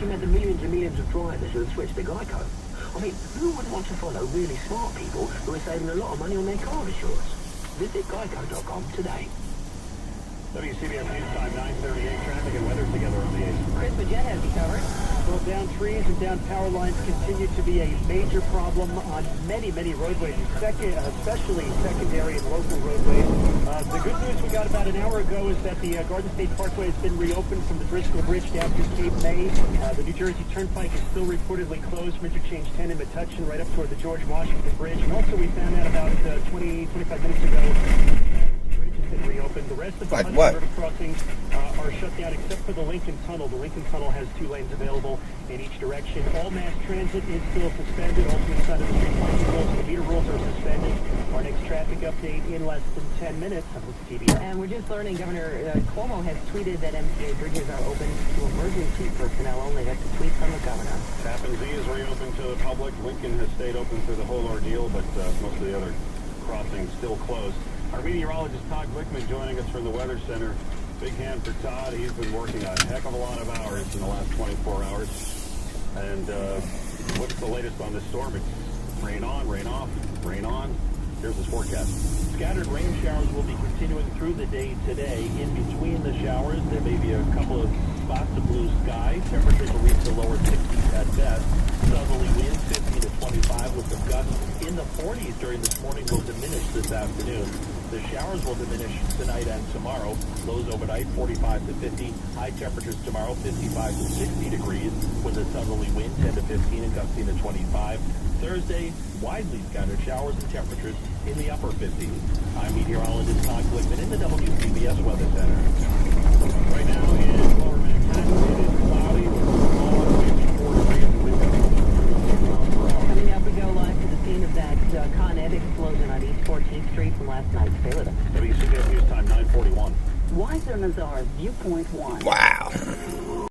you met the millions and millions of drivers who have switched to Geico. I mean, who wouldn't want to follow really smart people who are saving a lot of money on their car insurance? Visit geico.com today. WCBS News Time 9:38. Traffic and weather together on the 8th. Chris Paget has you covered. Well, down trees and down power lines continue to be a major problem on many, many roadways, especially secondary and local roadways. The good news we got about an hour ago is that the Garden State Parkway has been reopened from the Driscoll Bridge down to Cape May. The New Jersey Turnpike is still reportedly closed from interchange 10 in Metuchen right up toward the George Washington Bridge. And also we found out about 25 minutes ago, the bridge has been reopened. The rest of the river crossings are shut down except for the Lincoln Tunnel. The Lincoln Tunnel has 2 lanes available in each direction. All mass transit is still suspended. Alternate side of the street parking rules and the meter rules are suspended. Our next traffic update in less than 10 minutes. And we're just learning Governor Cuomo has tweeted that MTA bridges are open to emergency personnel only. That's a tweet from the governor. Tappan Zee is reopened to the public. Lincoln has stayed open through the whole ordeal, but most of the other crossings still closed. Our meteorologist Todd Glickman joining us from the Weather Center. Big hand for Todd. He's been working a heck of a lot of hours in the last 24 hours. And what's the latest on this storm? It's rain on, rain off, rain on. Here's his forecast. Scattered rain showers will be continuing through the day today. In between the showers, there may be a couple of spots of blue sky. Temperatures will reach the lower 60s at best. Southerly winds 50 to 25 with some gusts in the 40s during this morning will diminish this afternoon. The showers will diminish tonight and tomorrow. Lows overnight 45 to 50. High temperatures tomorrow 55 to 60 degrees with a southerly wind 10 to 15 and gusting to 25. Thursday, widely scattered showers and temperatures in the upper 50s. I'm meteorologist Todd Glickman in the WCBS Weather Center. Right now in lower Manhattan, it is cloudy with a small 54 degrees wind. Coming up, we go live to the scene of that Con Ed explosion on East 14th Street from last night. Stay with us. WCBS News Time 9:41. Weiser Nazar's Viewpoint 1. Wow.